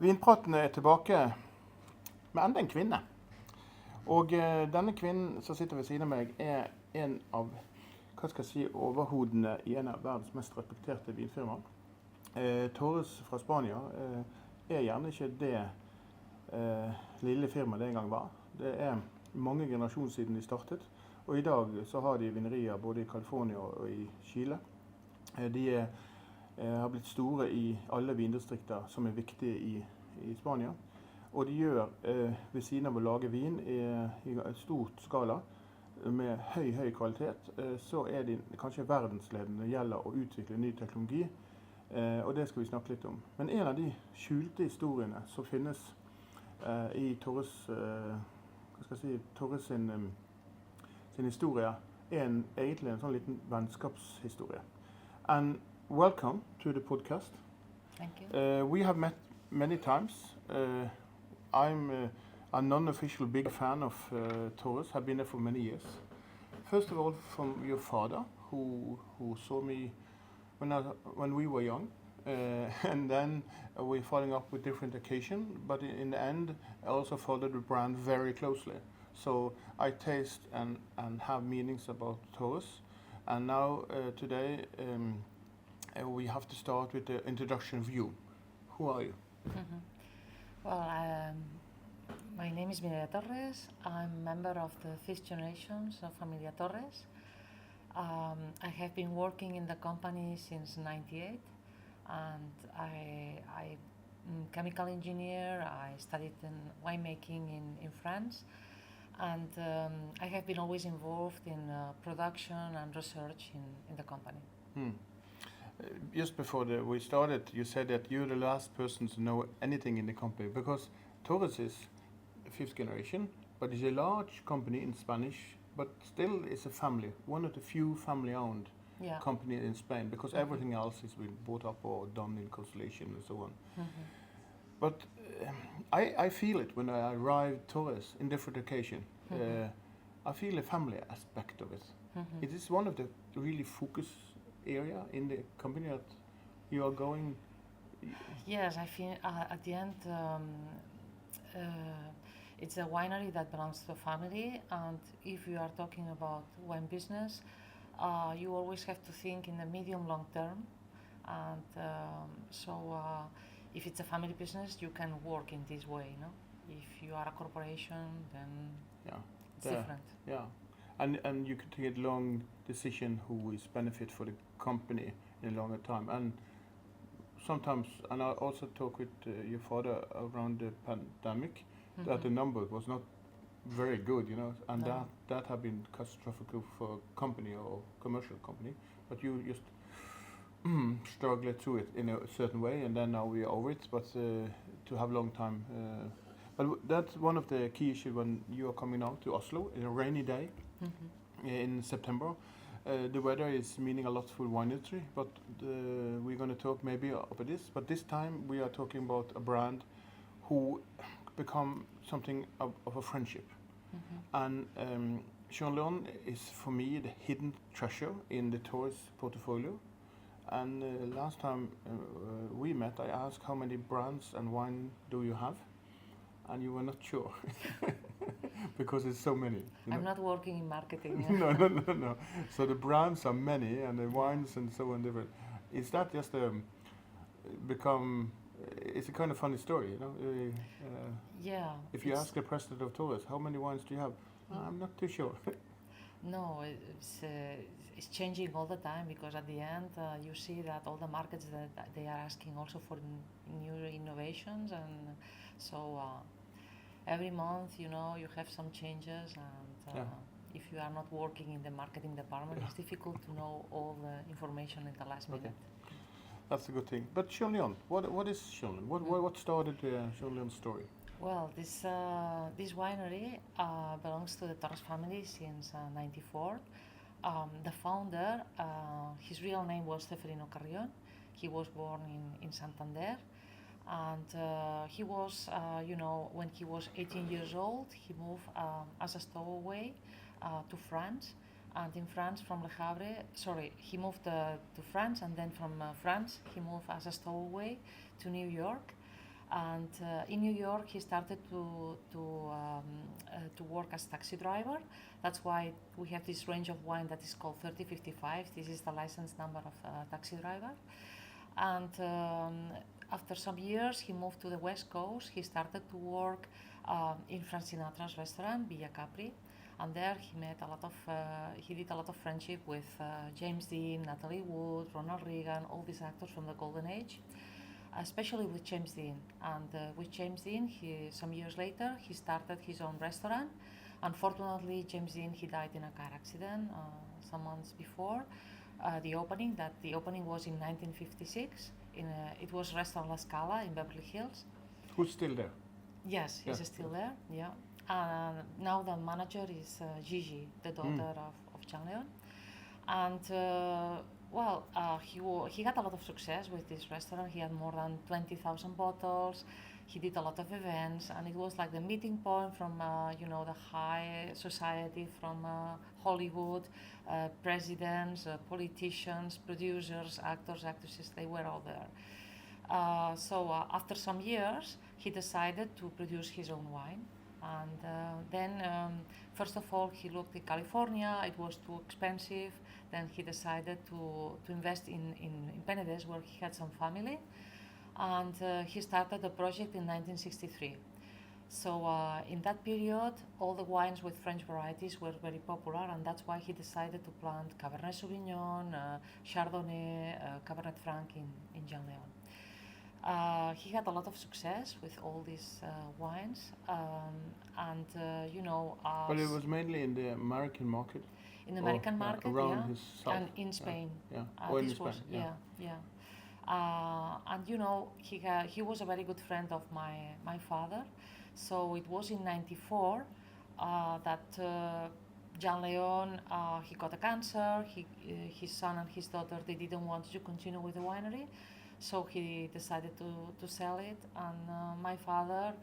Vinpraten tilbake med enda en kvinne. Og denne kvinnen som sitter ved siden av meg en av overhodene i en av verdens mest respekterte vinfirmaer. Torres fra Spania gjerne ikke det lille firmaet det en gang var. Det mange generasjoner siden de startet, og i dag så har de vinerier både i California og i Chile. De har blitt store i alle vindistrikter som viktige i Spania. Og de gjør ved siden av å lage vin i et stort skala med høy kvalitet, så de kanskje verdensledende når det gjelder å utvikle ny teknologi. Og det skal vi snakke litt om. Men en av de skjulte historiene som finnes i Torres, Torres sin historie egentlig en sånn liten vennskapshistorie. And welcome to the podcast. Thank you. We have met many times. I'm a non-official big fan of Torres. Have been there for many years. First of all, from your father, who saw me when we were young, and then we're following up with different occasions. But in the end, I also followed the brand very closely. So I taste and have meanings about Torres. And now today we have to start with the introduction of you. Who are you? Mm-hmm. Well, my name is Mireia Torres. I'm a member of the fifth generation of Familia Torres. I have been working in the company since '98, and I'm chemical engineer. I studied in winemaking in France, and I have been always involved in production and research in the company. Just before we started, you said that you're the last person to know anything in the company, because Torres is fifth generation, but it's a large company in Spanish, but still it's a family, one of the few family-owned companies in Spain, because everything else has been bought up or done in Constellation and so on. Mm-hmm. But I feel it when I arrive Torres in different occasions. Mm-hmm. I feel the family aspect of it. Mm-hmm. It is one of the really focus area in the company that you are going. Yes, I feel at the end it's a winery that belongs to the family, and if you are talking about wine business, you always have to think in the medium long term, and so if it's a family business, you can work in this way, you know. If you are a corporation, then it's different. Yeah. And you can take a long decision who is benefit for the company in a longer time. And sometimes, and I also talk with your father around the pandemic, that the number was not very good, you know, and that have been catastrophic for a company or commercial company. But you just struggled through it in a certain way, and then now we are over it. But to have a long time. But that's one of the key issues when you are coming out to Oslo in a rainy day. Mm-hmm. In September. The weather is meaning a lot for wine industry, but we're going to talk maybe about this. But this time we are talking about a brand who become something of a friendship. Mm-hmm. And Carrión is for me the hidden treasure in the Torres portfolio. And last time we met, I asked how many brands and wine do you have? And you were not sure. Because it's so many. I'm not working in marketing. No. So the brands are many, and the wines and so on different. Is that just it's a kind of funny story, you know? Yeah. If you ask the president of Torres, how many wines do you have? I'm not too sure. No, it's changing all the time, because at the end you see that all the markets that they are asking also for new innovations, and so every month, you know, you have some changes, and if you are not working in the marketing department, it's difficult to know all the information in the last minute. That's a good thing. But Carrión, what is Carrión? What started Carrión's story? Well, this winery belongs to the Torres family since '94. The founder, his real name was Ceferino Carrión. He was born in Santander, And he was, when he was 18 years old, he moved as a stowaway to France. And in France, from Le Havre, he moved to France, and then from France, he moved as a stowaway to New York. And in New York, he started to work as taxi driver. That's why we have this range of wine that is called 3055. This is the license number of a taxi driver. And after some years, he moved to the West Coast. He started to work in Frank Sinatra's restaurant, Villa Capri. And there he did a lot of friendship with James Dean, Natalie Wood, Ronald Reagan, all these actors from the Golden Age, especially with James Dean. And with James Dean, some years later, he started his own restaurant. Unfortunately, James Dean, he died in a car accident some months before the opening. The opening was in 1956. It was Restaurant La Scala in Beverly Hills. Who's still there? Yes, he's still there. Yeah. Now the manager is Gigi, the daughter of Jean Leon. And he had a lot of success with this restaurant. He had more than 20,000 bottles. He did a lot of events, and it was like the meeting point from the high society, from Hollywood, presidents, politicians, producers, actors, actresses. They were all there. So after some years, he decided to produce his own wine. And then, first of all, he looked in California. It was too expensive. Then he decided to invest in Penedès, where he had some family. And he started the project in 1963. So in that period, all the wines with French varieties were very popular, and that's why he decided to plant Cabernet Sauvignon, Chardonnay, Cabernet Franc in Jean Leon. He had a lot of success with all these wines, But it was mainly in the American market. In the American market, around his south. and in Spain. Or in Spain. He was a very good friend of my father. So it was in '94 that Jean Leon, he got a cancer. His son and his daughter, they didn't want to continue with the winery. So he decided to sell it, and my father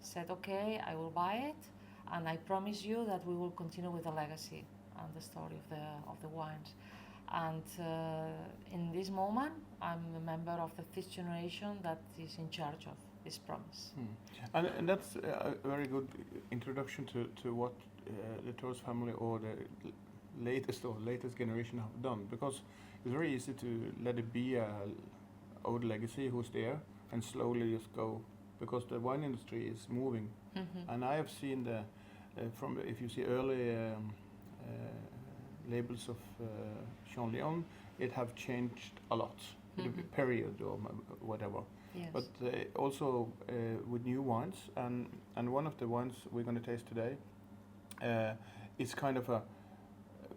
said, okay, I will buy it, and I promise you that we will continue with the legacy and the story of the wines. And in this moment, I'm a member of the fifth generation that is in charge of this promise. And that's a very good introduction to what the Torres family or the latest generation have done, because it's very easy to let it be a old legacy who's there and slowly just go, because the wine industry is moving. And I have seen if you see early labels of Jean Leon, it have changed a lot in the period or whatever. Yes. But also with new wines, and one of the wines we're going to taste today is kind of a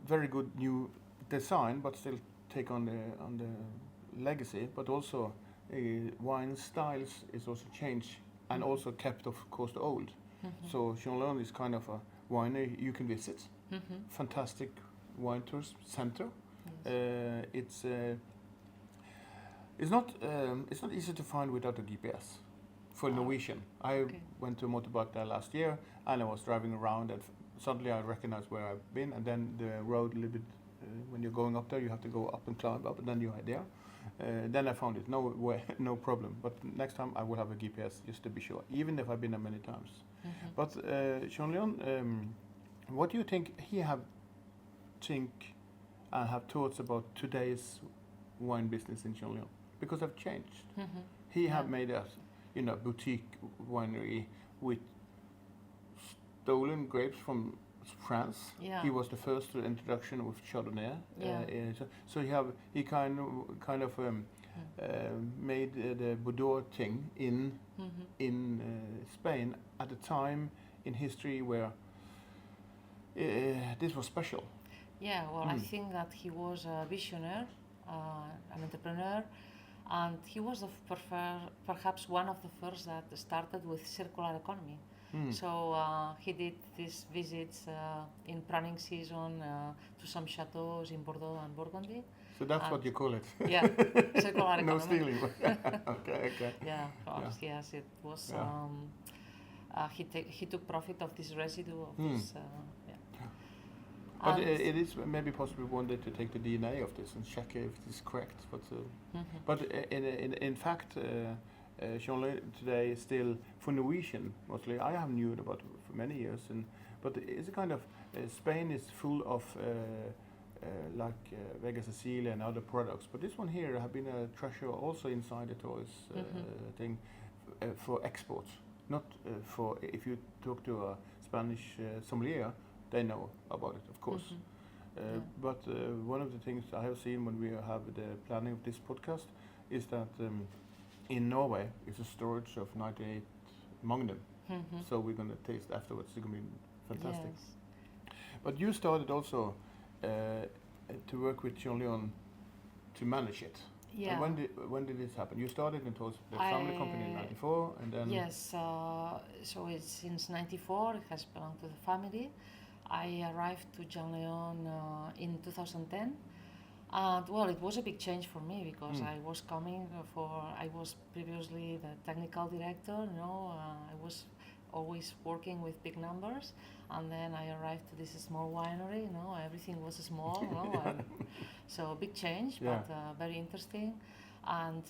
very good new design, but still take on the legacy. But also wine styles is also changed and also kept, of course, the old. So Jean Leon is kind of a winery you can visit. Fantastic wine tours center. Yes. It's not easy to find without a GPS for Norwegian. I went to a motorbike there last year, and I was driving around, and suddenly I recognized where I've been, and then the road a little bit, when you're going up there, you have to go up and climb up, and then you're there. Then I found it, no problem. But next time I will have a GPS just to be sure, even if I've been there many times. But Jean Leon, what do you think he have thoughts about today's wine business in Jean Leon? Because I've changed. He have made a boutique winery with stolen grapes from France. Yeah. He was the first introduction with Chardonnay. So he kind of made the Bordeaux thing in Spain at a time in history where this was special. Yeah, well, I think that he was a visionary, an entrepreneur, and he was perhaps one of the first that started with circular economy. So he did these visits in pruning season to some chateaux in Bordeaux and Burgundy. So that's what you call it? Yeah, circular No economy. stealing. Okay. Yeah, of course, yes, it was. Yeah. He took profit of this residue of this. Yeah. But And- it is maybe possible one day to take the DNA of this and check if it is correct. But in fact, Jean today is still for Norwegian mostly. I have knew it about for many years, but it's a kind of Spain is full of like Vega Sicilia and other products. But this one here have been a treasure also inside the toys thing for exports. Not for if you talk to a Spanish sommelier, they know about it, of course. But one of the things I have seen when we have the planning of this podcast is that in Norway is a storage of 98 Magnum. So we're going to taste afterwards. It's going to be fantastic. Yes. But you started also to work with Kolonialen to manage it. Yeah. And when did this happen? You started and told the family company in '94, and then Yes, so it's since '94. It has belonged to the family. I arrived to Kolonialen in 2010, and well, it was a big change for me because I was coming I was previously the technical director. I was always working with big numbers, and then I arrived to this small winery. Everything was small. And so big change, but very interesting. And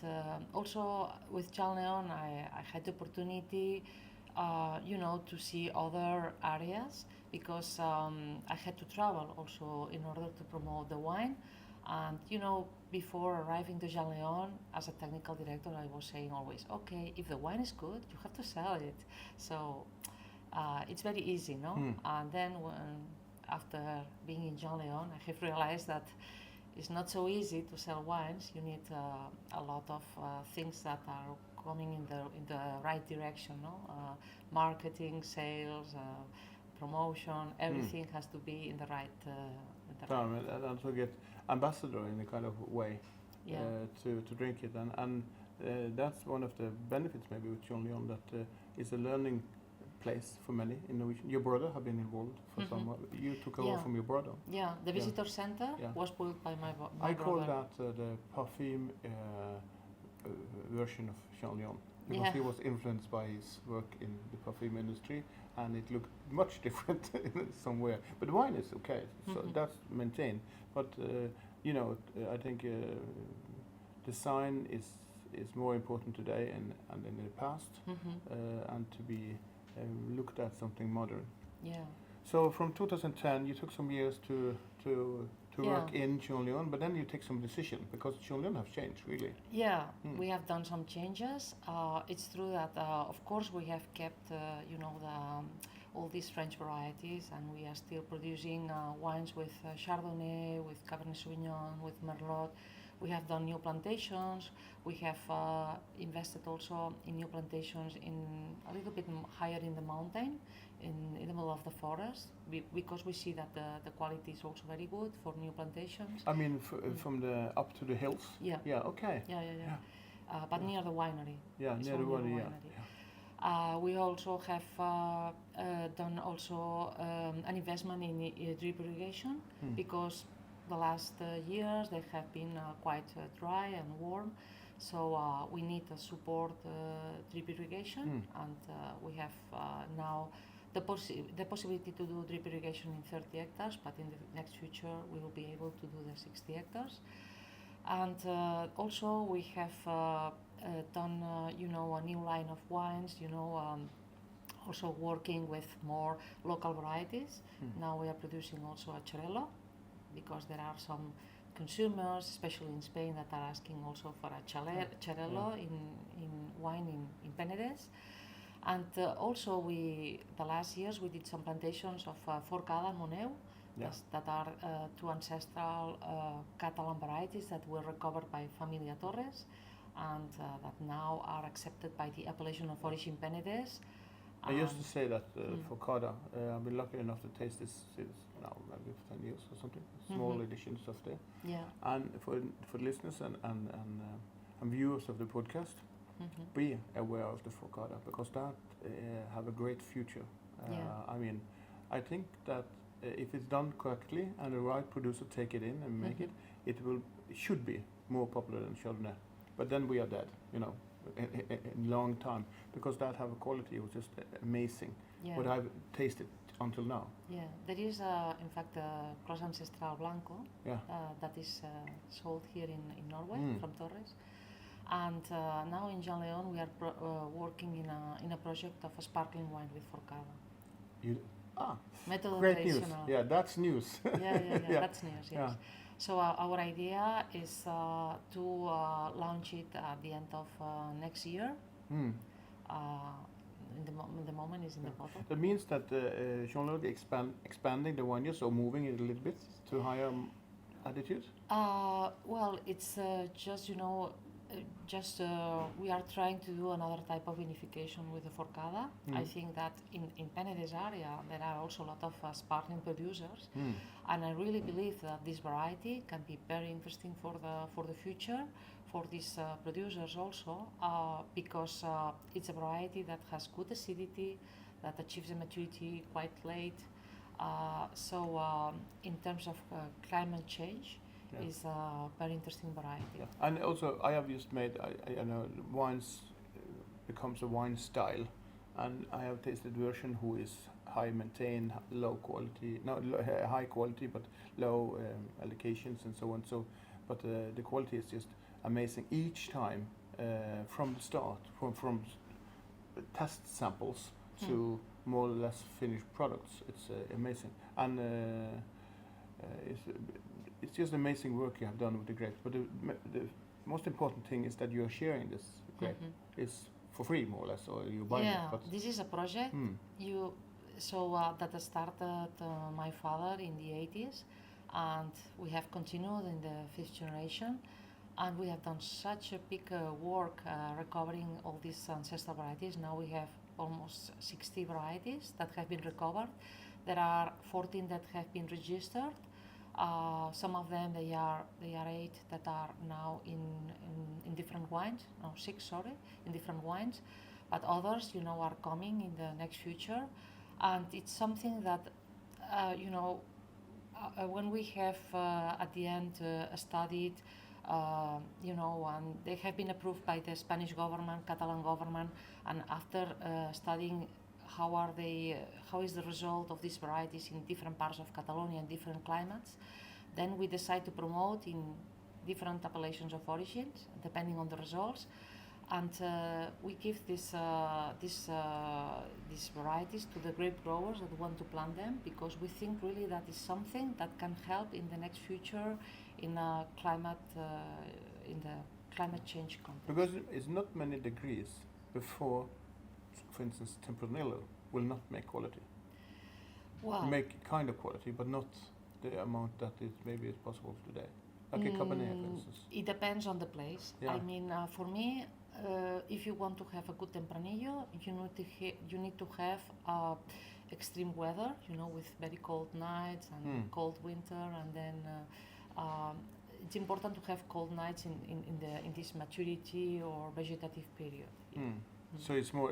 also with Kolonialen, I had the opportunity, to see other areas because I had to travel also in order to promote the wine. And before arriving to Kolonialen as a technical director, I was saying always, okay, if the wine is good, you have to sell it. So it's very easy, And then after being in Kolonialen, I have realized that it's not so easy to sell wines. You need a lot of things that are coming in the right direction, marketing, sales, promotion. Everything has to be in the right. time and also get ambassador in a kind of way to drink it, and that's one of the benefits maybe with Kolonialen, that it's a learning place for many in Norwegian. Your brother have been involved for some. You took over from your brother. Yeah, the visitor center was built by my brother. I call that the perfume version of Carrión, because he was influenced by his work in the perfume industry, and it looked much different in somewhere. But the wine is okay, so that's maintained. But I think design is more important today and in the past, and to be looked at something modern. Yeah. So from 2010, you took some years to work in Kolonialen, but then you take some decision because Kolonialen have changed really. Yeah, we have done some changes. It's true that of course we have kept all these French varieties, and we are still producing wines with Chardonnay, with Cabernet Sauvignon, with Merlot. We have done new plantations. We have invested also in new plantations in a little bit higher in the mountain, in the middle of the forest, because we see that the quality is also very good for new plantations. I mean, from the up to the hills. Yeah. Yeah. Okay. Yeah. But near the winery. Yeah, It's near the only winery. We also have done also an investment in drip irrigation because the last years they have been quite dry and warm, so we need to support drip irrigation, and we have now the possibility to do drip irrigation in 30 hectares, but in the next future we will be able to do the 60 hectares. And also we have done a new line of wines, also working with more local varieties. Now we are producing also a Xarel·lo, because there are some consumers, especially in Spain, that are asking also for a Xarel·lo in wine in Penedès. And also the last years we did some plantations of Forcada and Moneu, that are two ancestral Catalan varieties that were recovered by Mireia Torres, and that now are accepted by the appellation of origin Penedès. I used to say that Forcada, I've been lucky enough to taste this since now maybe 10 years or something, small editions of there. Yeah. And for listeners and viewers of the podcast, be aware of the Forcada, because that have a great future. Yeah. I mean, I think that if it's done correctly and the right producer take it in and make it, it should be more popular than Chardonnay. But then we are dead, you know, in long time, because that have a quality was just amazing. Yeah. What I've tasted until now. Yeah, there is in fact a Cross Ancestral Blanco that is sold here in Norway from Torres, and now in Jean Leon we are working in a project of a sparkling wine with forcada. Method Great news! traditional. Yeah, that's news. Yeah, that's news. Yes. Yeah. So our idea is to launch it at the end of next year. The moment is in the bottle. That means that Jean-Claude expanding the vineyards or moving it a little bit to higher altitude? Well, it's just, you know, we are trying to do another type of vinification with the forcada. I think that in Penedès area there are also a lot of sparkling producers, and I really believe that this variety can be very interesting for the future for these producers also, because it's a variety that has good acidity, that achieves a maturity quite late. So in terms of climate change, is a very interesting variety. Yeah. And also, I have just made, I know, wines becomes a wine style, and I have tasted version who is high maintain, low quality, high quality, but low allocations and so on. So, but the quality is just amazing each time from the start, from test samples to more or less finished products. It's amazing, and it's just amazing work you have done with the grapes. But the most important thing is that you are sharing this grape. It's for free, more or less, or you buy it. But this is a project that started my father in the 80s, and we have continued in the 5th generation, and we have done such a big work recovering all these ancestral varieties. Now we have almost 60 varieties that have been recovered. There are 14 that have been registered. Some of them they are 8 that are now in different wines. No, 6, sorry, in different wines. But others, you know, are coming in the next future, and it's something that you know, when we have at the end studied, you know, and they have been approved by the Spanish government, Catalan government, and after studying how is the result of these varieties in different parts of Catalonia and different climates, then we decide to promote in different appellations of origins depending on the results, and we give these varieties to the grape growers that want to plant them, because we think really that is something that can help in the next future in a climate in the climate change context. Because it's not many degrees before, for instance, Tempranillo will not make quality. Well, make kind of quality, but not the amount that it maybe is possible today. Like a Cabernet, for instance. It depends on the place. Yeah. I mean, for me, if you want to have a good Tempranillo, you need to have extreme weather, you know, with very cold nights and cold winter, and then it's important to have cold nights in this maturity or vegetative period. So it's more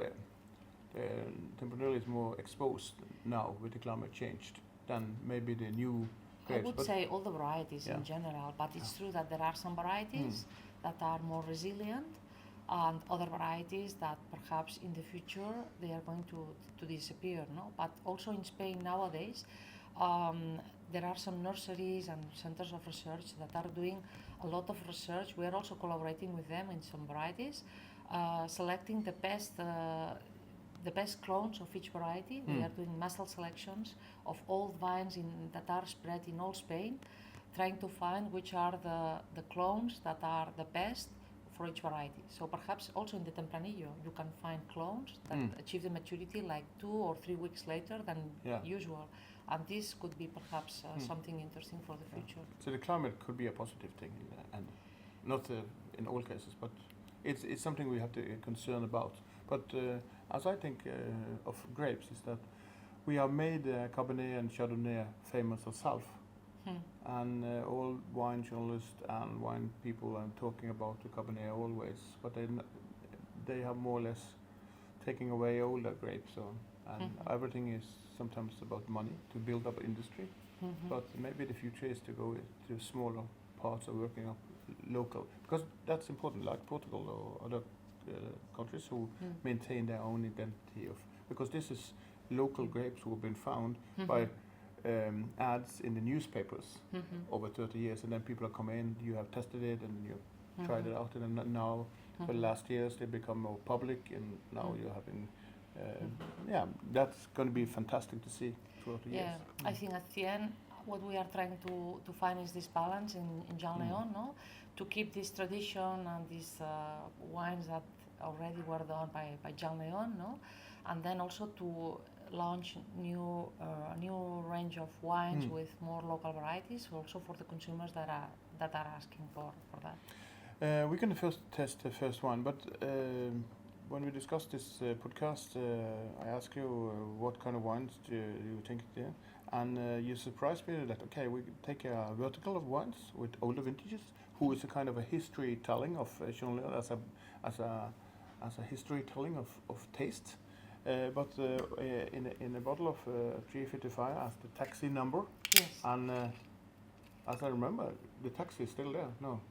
Tempranillo is more exposed now with the climate change than maybe the new grapes. I would say all the varieties in general, but it's true that there are some varieties that are more resilient, and other varieties that perhaps in the future they are going to disappear. No, but also in Spain nowadays, there are some nurseries and centers of research that are doing a lot of research. We are also collaborating with them in some varieties, selecting the best clones of each variety. We are doing muscle selections of old vines that are spread in all Spain, trying to find which are the clones that are the best for each variety. So perhaps also in the Tempranillo you can find clones that achieve the maturity like 2 or 3 weeks later than usual, and this could be perhaps something interesting for the future. So the climate could be a positive thing, and not in all cases, but it's something we have to concern about. But as I think of grapes is that we have made Cabernet and Chardonnay famous ourselves. And all wine journalists and wine people are talking about the Cabernet always, but they have more or less taking away older grapes, and everything is sometimes about money to build up industry. But maybe the future is to go to smaller parts of working up local, because that's important, like Portugal or other countries who maintain their own identity of, because this is local grapes who have been found by ads in the newspapers over 30 years, and then people are coming in, you have tested it and you tried it out, and then now for the last years they become more public, and now you're having that's going to be fantastic to see throughout the years. I think at the end what we are trying to find is this balance in Jean Leon, no? To keep this tradition and these wines that already were done by Jean Leon, no? And then also to launch new range of wines with more local varieties, also for the consumers that are asking for that. We're going to first test the first one, but when we discussed this podcast, I asked you what kind of wines do you think it is, and you surprised me that we take a vertical of wines with older vintages, who is a kind of a history telling of Jean Leon as a history telling of taste. But in a bottle of 355 as the taxi number, yes. And as I remember, the taxi is still there. No.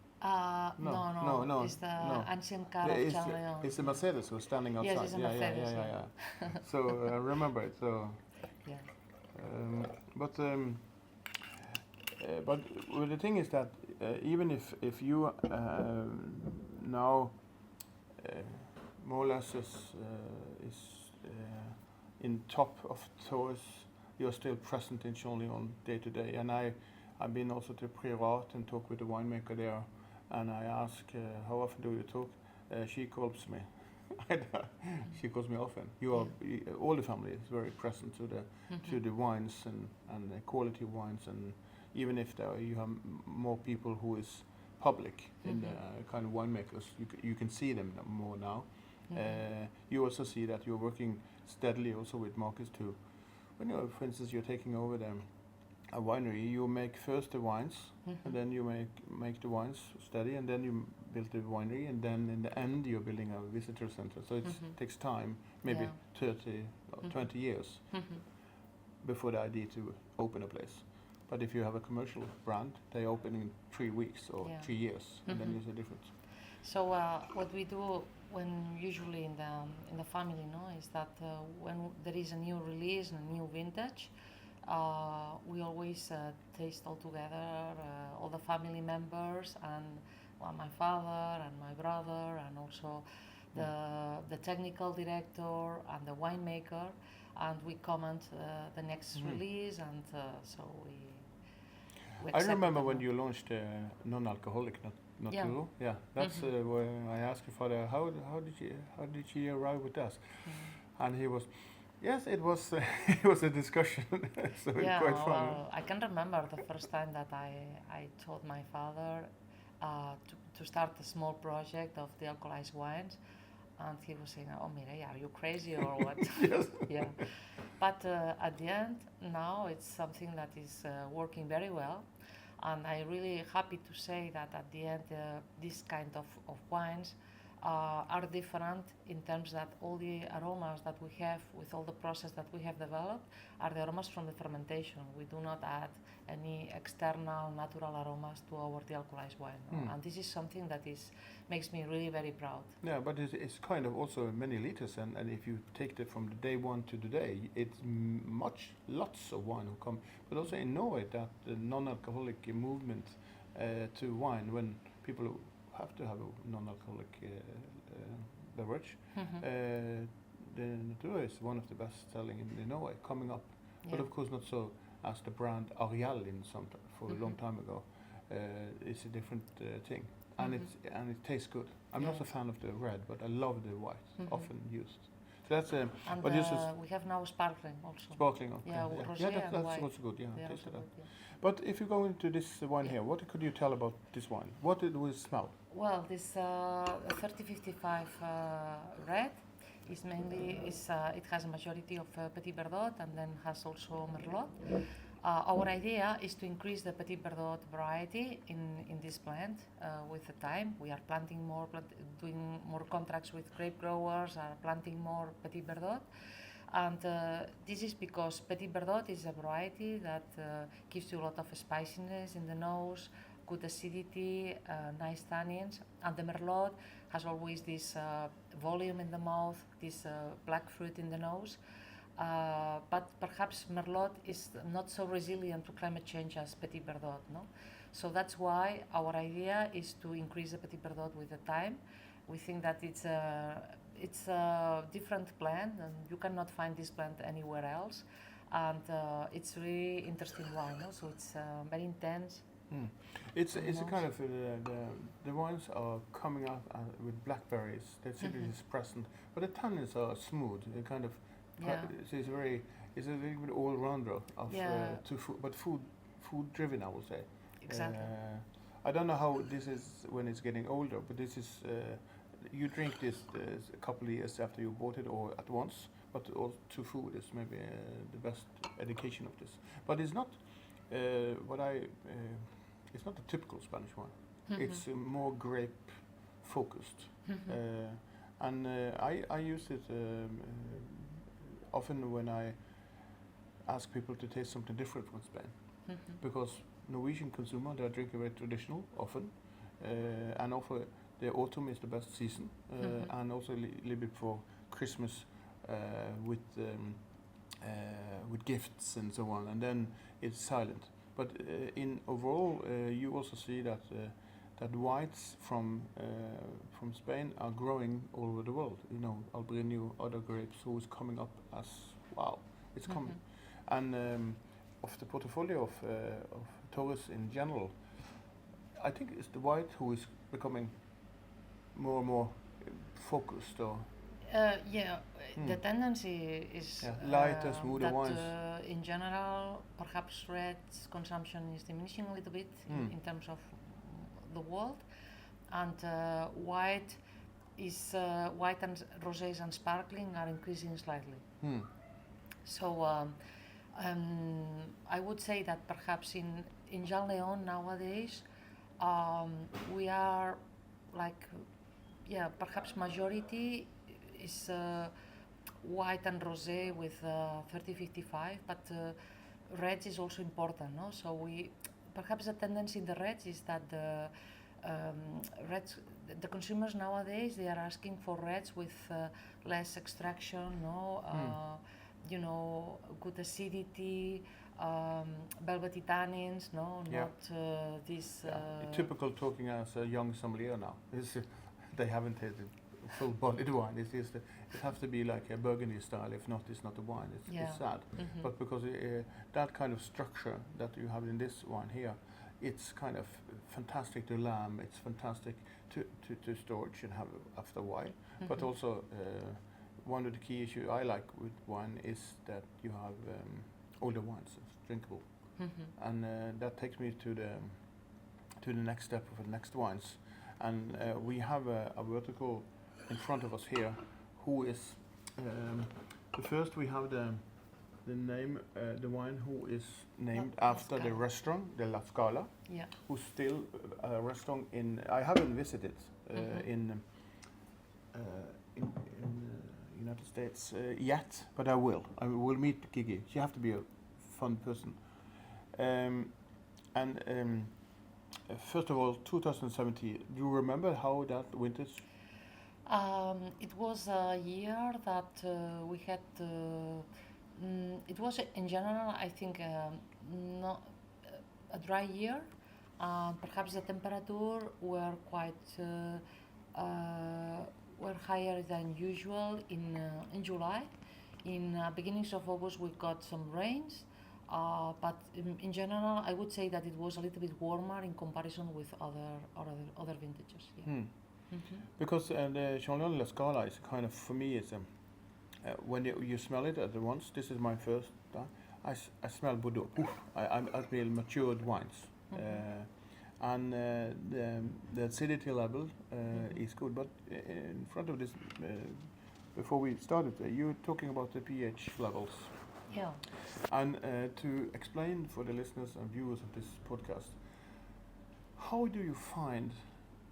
No. It's the ancient car of Jean Leon. It's the Mercedes who's standing outside. Yes, it's a Mercedes. Yeah. So I remember it. So. Yeah. But the thing is that even if you now more or less is in top of Torres, you're still present in Jean Leon day to day. And I've been also to Priorat and talk with the winemaker there, and I ask how often do you talk? She calls me. She calls me often. All the family is very present to the wines and the quality wines, and even if you have more people who is public in the kind of winemakers, you can see them more now. You also see that you're working steadily also with markets too. When for instance, you're taking over a winery, you make first the wines, and then you make the wines steady, and then you build the winery, and then in the end you're building a visitor center. So it takes time, maybe 30 or 20 years before the idea to open a place. But if you have a commercial brand, they open in 3 weeks or 3 years, and then there's a difference. So what we do when usually in the family, is that when there is a new release and a new vintage, we always taste all together, all the family members, and my father and my brother, and also the technical director and the winemaker, and we comment the next release, and so we I remember when you launched non-alcoholic, not Euro. Yeah, that's where I asked your father how did she arrive with us, and he was. Yes, it was it was a discussion, so it's quite fun. Well, I can remember the first time that I told my father to start a small project of the alcoholized wines, and he was saying, "Oh, Mireia, are you crazy or what?" Yes. Yeah. But at the end, now it's something that is working very well, and I'm really happy to say that at the end, this kind of wines are different in terms that all the aromas that we have with all the process that we have developed are the aromas from the fermentation. We do not add any external natural aromas to our dealcoholized wine. And this is something that makes me really very proud. Yeah, but it's kind of also many liters, and if you take it from the day one to today, it's lots of wine will come. But also in Norway, that the non-alcoholic movement to wine, when people have to have a non-alcoholic beverage. The Natura is one of the best selling in Norway, coming up. Yeah. But of course not so as the brand Ángel for a long time ago. It's a different thing, and it tastes good. I'm not a fan of the red, but I love the white, often used. So that's and we have now sparkling also. Sparkling, okay. Yeah, that's also good. Yeah, taste that. But if you go into this wine here, what could you tell about this wine? What it will smell? Well, this 3055 red is mainly it has a majority of Petit Verdot, and then has also Merlot, Our idea is to increase the Petit Verdot variety in this plant with the time. We are planting more, doing more contracts with grape growers, are planting more Petit Verdot. And this is because Petit Verdot is a variety that gives you a lot of spiciness in the nose, good acidity, nice tannins, and the Merlot has always this volume in the mouth, this black fruit in the nose. But perhaps Merlot is not so resilient to climate change as Petit Verdot, no? So that's why our idea is to increase the Petit Verdot with the time. We think that it's a different plant, and you cannot find this plant anywhere else. And it's really interesting wine, no? So it's very intense. It's a kind of the wines are coming out with blackberries. The acidity is present, but the tannins are smooth. They kind of so it's a little bit all rounder of to food, but food driven, I would say. Exactly. I don't know how this is when it's getting older, but this is you drink this a couple of years after you bought it or at once, but also to food is maybe the best education of this. But it's not it's not a typical Spanish wine. It's more grape focused, and I use it often when I ask people to taste something different from Spain, because Norwegian consumer they are drinking very traditional often, and also the autumn is the best season, and also a little bit for Christmas with gifts and so on, and then it's silent. But in overall, you also see that that whites from Spain are growing all over the world. You know, Albariño, other grapes, who is coming up as wow, it's coming. And of the portfolio of Torres in general, I think it's the white who is becoming more and more focused. Or the tendency is lighter, smoother that wines. In general, perhaps red consumption is diminishing a little bit in terms of the world, and white and rosés and sparkling are increasing slightly. So I would say that perhaps in Jean Leon nowadays we are like perhaps majority is white and rosé with 30-55, but reds is also important, no? So perhaps the tendency in the reds is that the reds, the consumers nowadays they are asking for reds with less extraction, no? You know, good acidity, velvety tannins, no? Not this. Typical talking as a young sommelier now. They haven't had a full-bodied wine. It has to be like a Burgundy style. If not, it's not a wine. It's sad. But because that kind of structure that you have in this wine here, it's kind of fantastic to lamb. It's fantastic to storage and have after a while. But also, one of the key issues I like with wine is that you have older wines, it's drinkable, and that takes me to the next step of the next wines. And we have a vertical in front of us here, who is the first. We have the name, the wine who is named after the restaurant, the La Scala, who's still a restaurant in. I haven't visited in United States yet, but I will. I will meet Gigi. She has to be a fun person. First of all, 2017. Do you remember how that vintage? It was a year that we had. It was in general, I think, not a dry year. Perhaps the temperature were quite were higher than usual in July. In beginnings of August, we got some rains. But in general, I would say that it was a little bit warmer in comparison with other vintages. Yeah. Because the Kolonialen La Scala is kind of, for me, it's when you smell it at once. This is my first. I smell Bordeaux. I smell matured wines, and the acidity level is good. But in front of this, before we started, you were talking about the pH levels. Yeah. And to explain for the listeners and viewers of this podcast, how do you find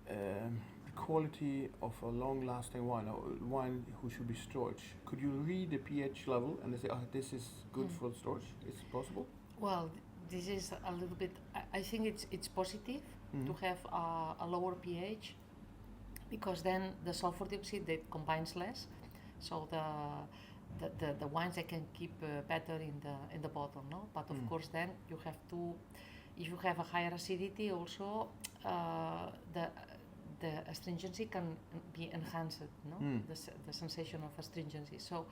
the quality of a long-lasting wine, or wine who should be stored? Could you read the pH level and say, this is good for storage? Is it possible? Well, this is a little bit. I think it's positive to have a lower pH, because then the sulfur dioxide, they combines less, so the wines they can keep better in the bottle, no. But of course, then you have to, if you have a higher acidity, also the astringency can be enhanced, no, the sensation of astringency. So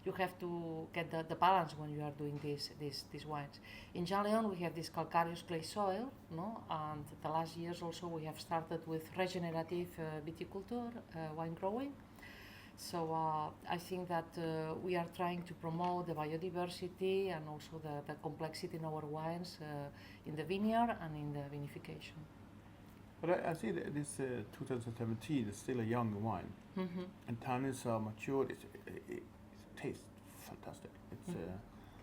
you have to get the balance when you are doing these wines. In Carrión we have this calcareous clay soil, no, and the last years also we have started with regenerative viticulture, wine growing. So I think that we are trying to promote the biodiversity and also the complexity in our wines in the vineyard and in the vinification. But I see that this 2017 is still a young wine, and tannins are matured. It tastes fantastic. It's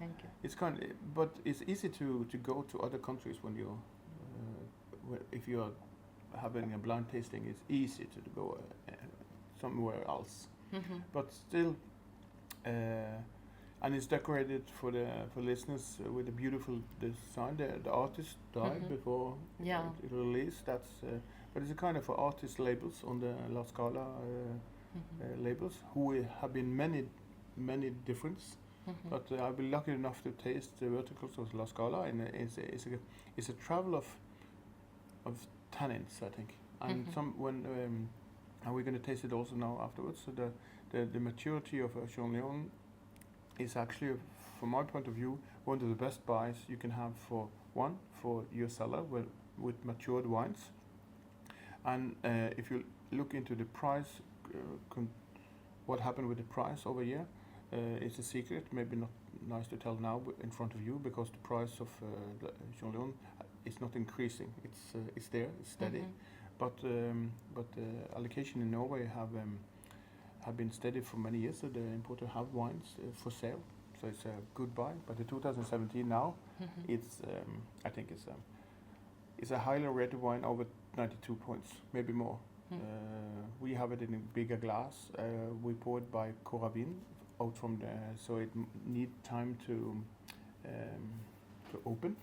Thank you. it's but it's easy to go to other countries when you if you are having a blind tasting. It's easy to go somewhere else. But still, and it's decorated for listeners with a beautiful design. The artist died before it released. But it's a kind of artist labels on the La Scala labels, who have been many difference. But I've been lucky enough to taste the verticals of La Scala, and it's a travel of tannins, I think. And and we're going to taste it also now afterwards. So the maturity of a Kolonialen is actually, from my point of view, one of the best buys you can have for your cellar with matured wines. And if you look into the price, what happened with the price over a year, it's a secret. Maybe not nice to tell now in front of you, because the price of the Kolonialen is not increasing. It's there, it's steady. But allocation in Norway have been steady for many years. So the importer have wines for sale. So it's a good buy. But the 2017 now, it's I think it's a highly rated wine, over 92 points, maybe more. We have it in a bigger glass. We pour it by Carrión out from so it need time to open.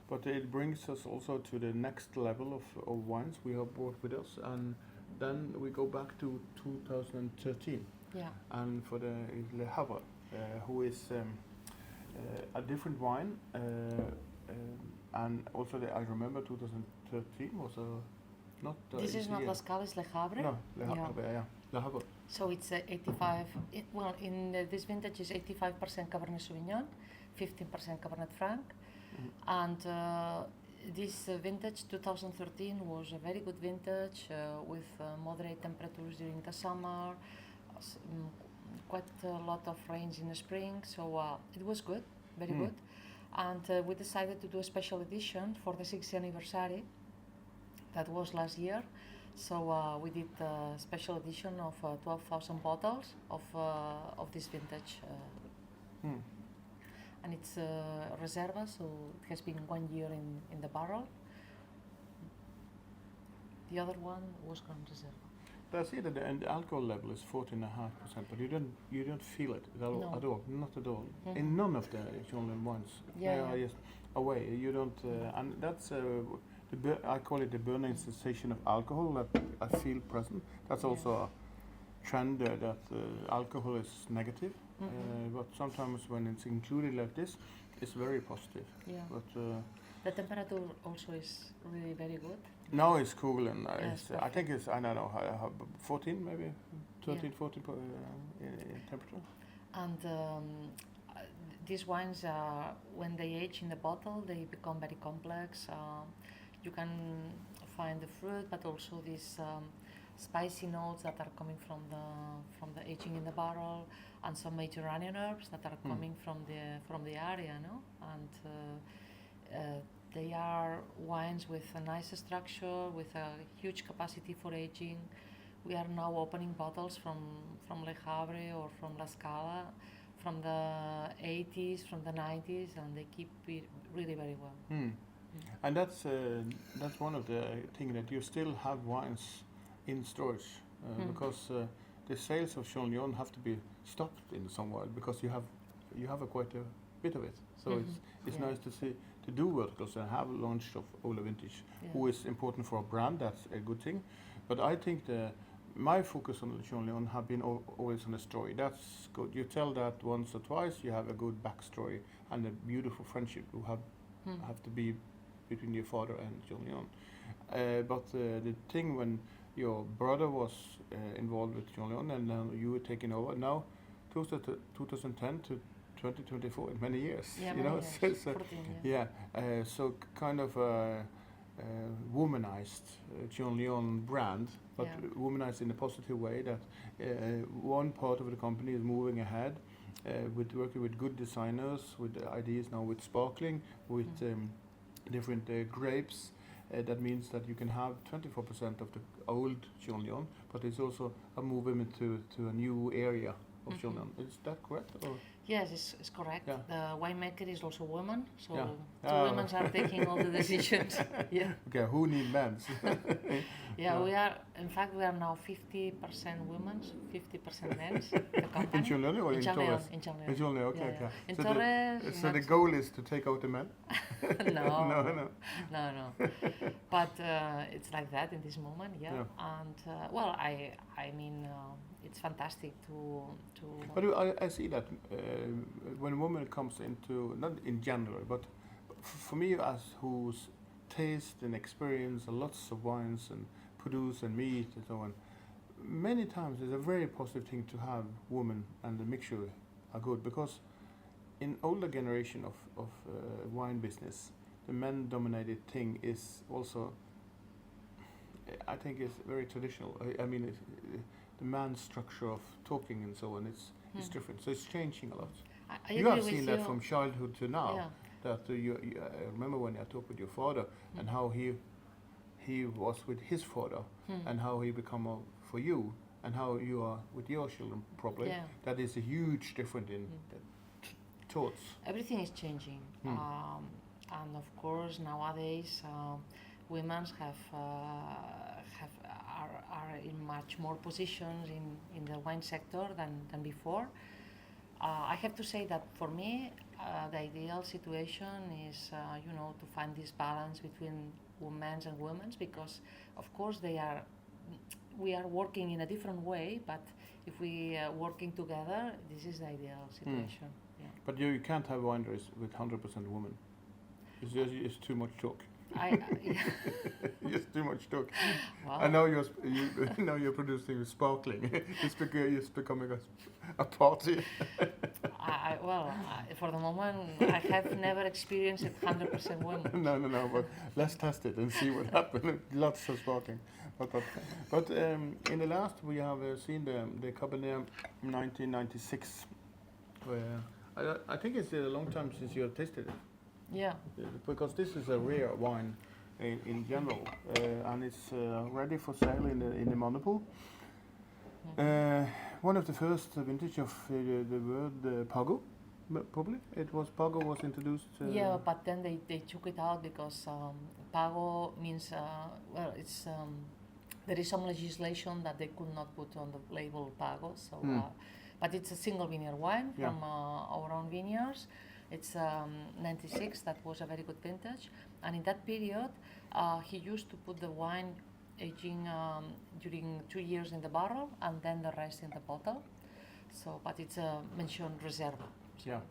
But it brings us also to the next level of wines we have brought with us, and then we go back to 2013. Yeah. And for the Le Havre, who is a different wine, and also I remember 2013 was not. This is not La Scala, it's Le Havre. No, Le Havre, yeah. Le Havre. So it's 85. This vintage is 85% Cabernet Sauvignon, 15% Cabernet Franc. And this vintage 2013 was a very good vintage with moderate temperatures during the summer, quite a lot of rains in the spring, so it was good, very good. And we decided to do a special edition for the 6th anniversary. That was last year, so we did a special edition of 12,000 bottles of this vintage. And it's Reserva, so it has been 1 year in the barrel. The other one was Gran Reserva. But I see that the alcohol level is 14.5%, but you don't feel it at all, not at all. In none of the Kolonialen wines. They are just away. You don't, and that's I call it the burning sensation of alcohol that I feel present. That's also a trend that alcohol is negative. But sometimes when it's included like this, it's very positive. Yeah. But the temperature also is really very good. Now it's cool, and I think it's, I don't know, 14 maybe, 13, 14 in temperature. And these wines, when they age in the bottle, they become very complex. You can find the fruit, but also these spicy notes that are coming from the aging in the barrel, and some Mediterranean herbs that are coming from the area, no? And they are wines with a nice structure, with a huge capacity for aging. We are now opening bottles from Le Havre or from La Scala from the 80s, from the 90s, and they keep it really very well. And that's one of the things that you still have wines in storage because the sales of Kolonialen have to be stopped in some while because you have quite a bit of it. So it's nice to see to do verticals and have launched of older vintage, who is important for a brand. That's a good thing. But I think my focus on Kolonialen have been always on the story. That's good. You tell that once or twice, you have a good backstory and a beautiful friendship you have to be between your father and Kolonialen. But the thing when your brother was involved with Kolonialen and you were taking over now, 2010 to 2024, in many years. Yeah, you many know, years. so 14 years. yeah. So kind of womanized Kolonialen brand, but womanized in a positive way. That one part of the company is moving ahead with working with good designers, with ideas now with sparkling, with different grapes. That means that you can have 24% of the old Kolonialen, but it's also a movement to a new area of Kolonialen. Is that correct? Or? Yes, it's correct. Yeah. The winemaker is also a woman, so Yeah. two women are taking all the decisions. Yeah. Okay, who need men? Yeah, we are. In fact, we are now 50% women, 50% men. The company. In Kolonialen or in Torres? In Kolonialen. In Kolonialen, okay, Yeah, okay. yeah. In So Torres. so the goal is to take out the men? No. No. But it's like that in this moment, yeah. And well, I mean, it's fantastic to. But I see that when a woman comes into, not in general, but for me as who's taste and experience lots of wines and produce and meat and so on, many times it's a very positive thing to have women and the mixture are good, because in older generation of wine business, the men-dominated thing is also, I think, is very traditional. I mean, the man's structure of talking and so on, it's different. So it's changing a lot. I You agree have with seen that from childhood to now. Yeah. That I remember when I talked with your father and how he was with his father and how he become for you and how you are with your children probably. Yeah. That is a huge difference in thoughts. Everything is changing, and of course nowadays women are in much more positions in the wine sector than before. I have to say that for me, the ideal situation is, to find this balance between women and women, because of course we are working in a different way, but if we are working together, this is the ideal situation. Yeah. But you can't have wineries with 100% women. It's too much talk. It's too much talk. Wow. I know you're producing sparkling. It's becoming a party. For the moment, I have never experienced it 100% women. No. But let's test it and see what happens. Lots of sparkling. But in the last we have seen the Cabernet 1996. Where I think it's a long time since you have tasted it. Yeah. Because this is a rare wine in general, and it's ready for sale in the monopoly. One of the first vintage of the word Pago, probably. Pago was introduced. Yeah, but then they took it out because Pago means, it's there is some legislation that they could not put on the label Pago. So, but it's a single vineyard wine from our own vineyards. It's 96, that was a very good vintage. And in that period, he used to put the wine aging during 2 years in the barrel and then the rest in the bottle. So, but it's mentioned reserva. So. Yeah.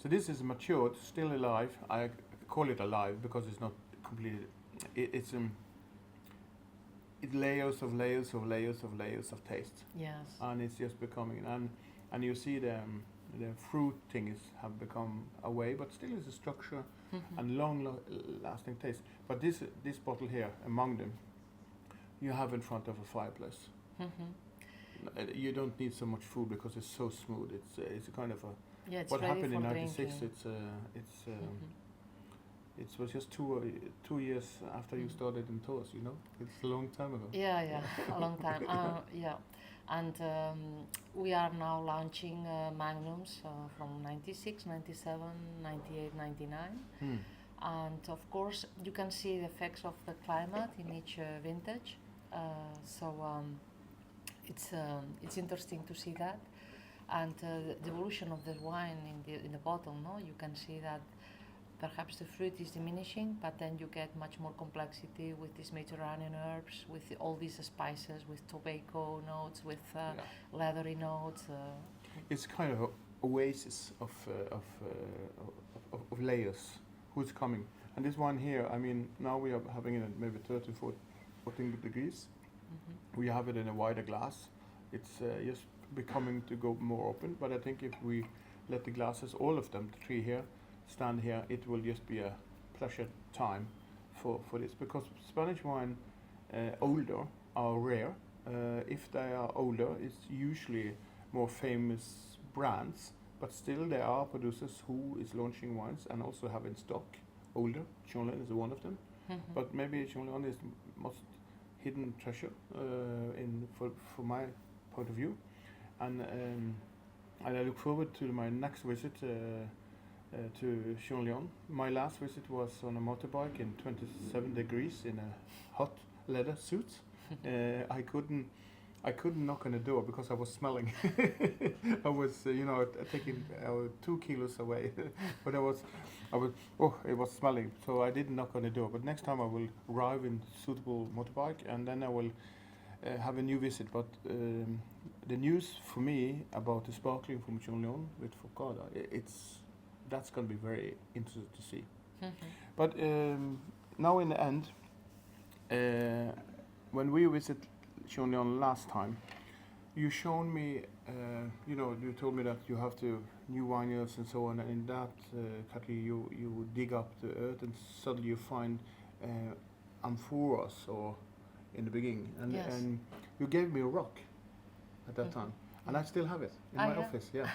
So this is matured, still alive. I call it alive because it's not completely. It's layers of layers of layers of layers of taste. Yes. And it's just becoming, and you see the fruit things have become away, but still is a structure and long-lasting taste. But this bottle here, among them, you have in front of a fireplace. You don't need so much food because it's so smooth. It's a kind of a. Yeah, it's what ready happened in for '96? drinking. It was just 2 years after you started in Torres. It's a long time ago. Yeah, a long time. Yeah, And we are now launching magnums from 96, 97, 98, 99. And of course, you can see the effects of the climate in each vintage. It's interesting to see that. And the evolution of the wine in the bottle, no? You can see that perhaps the fruit is diminishing, but then you get much more complexity with these Mediterranean herbs, with all these spices, with tobacco notes, with leathery notes. It's kind of an oasis of layers. Who's coming? And this one here, I mean, now we are having it at maybe 30, 14 degrees. We have it in a wider glass. It's just becoming to go more open, but I think if we let the glasses, all of them, the three here, stand here, it will just be a pleasure time for this, because Spanish wine older are rare. If they are older, it's usually more famous brands, but still there are producers who is launching wines and also have in stock older. Kolonialen is one of them, but maybe Kolonialen is the most hidden treasure for my point of view, and I look forward to my next visit to Kolonialen. My last visit was on a motorbike in 27 degrees in a hot leather suit. I couldn't knock on the door because I was smelling. I was, taking 2 kilos away, but it was smelling. So I didn't knock on the door. But next time I will arrive in suitable motorbike, and then I will have a new visit. But the news for me about the sparkling from Kolonialen with Focada, that's going to be very interesting to see. But now in the end, when we visit Kolonialen last time, you showed me, you told me that you have to new vineyards and so on, and in that category you dig up the earth and suddenly you find amphoras or in the beginning, and you gave me a rock at that time, and I still have it in my office. Yeah,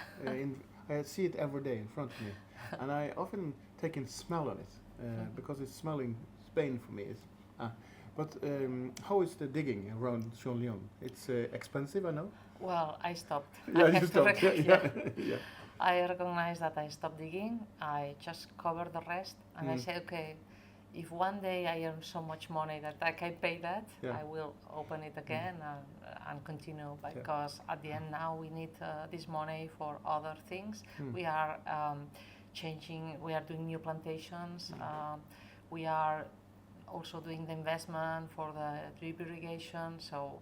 I see it every day in front of me, and I often take and smell on it because it's smelling Spain for me. But how is the digging around Kolonialen? It's expensive, I know. Well, I stopped. Yeah, you stopped. Yeah. I recognize that I stopped digging. I just covered the rest, and I said, okay, if one day I earn so much money that I can pay that, I will open it again and continue, because at the end now we need this money for other things. We are changing, we are doing new plantations, we are also doing the investment for the drip irrigation, so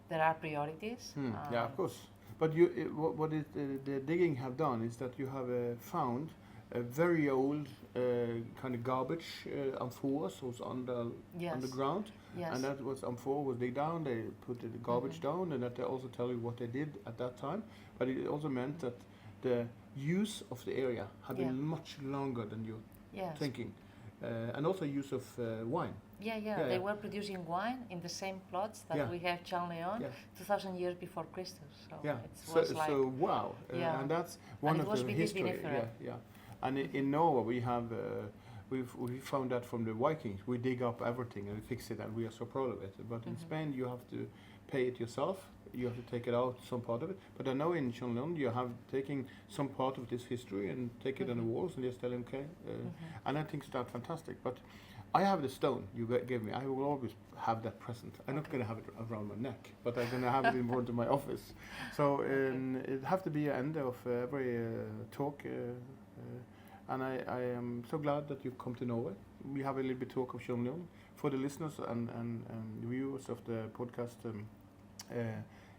there are priorities. Yeah, of course. But what the digging have done is that you have found a very old kind of garbage amphoras was underground, and that was amphora was dig down. They put the garbage down, and that they also tell you what they did at that time. But it also meant that the use of the area had been much longer than you're thinking, and also use of wine. They were producing wine in the same plots that we have Kolonialen 2,000 years before Christus. So so wow, and that's one of the history. And in Norway we have we found that from the Vikings. We dig up everything and we fix it, and we are so proud of it. But in Spain you have to pay it yourself. You have to take it out, some part of it. But I know in Kolonialen you have taken some part of this history and take it on the walls and just tell them, okay. And I think that's fantastic. But I have the stone you gave me. I will always have that present. I'm not going to have it around my neck, but I'm going to have it in front of my office. So it have to be an end of every talk. And I am so glad that you come to Norway. We have a little bit talk of Kolonialen for the listeners and viewers of the podcast.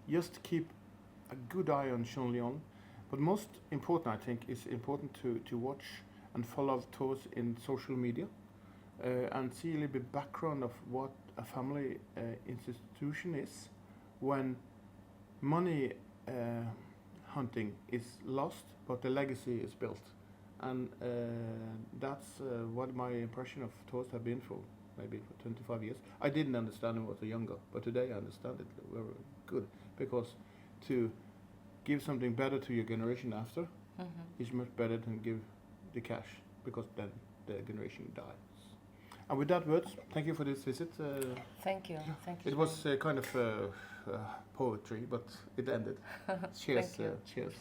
Just keep a good eye on Kolonialen. But most important, I think, is important to watch and follow Torres in social media and see a little bit background of what a family institution is when money hunting is lost, but the legacy is built. And that's what my impression of Torres have been for maybe for 25 years. I didn't understand it when I was younger, but today I understand it very good, because to give something better to your generation after is much better than give the cash, because then the generation dies. And with that words, thank you for this visit. Thank you. Thank you. It was kind of poetry, but it ended. Cheers. Thank you. Cheers.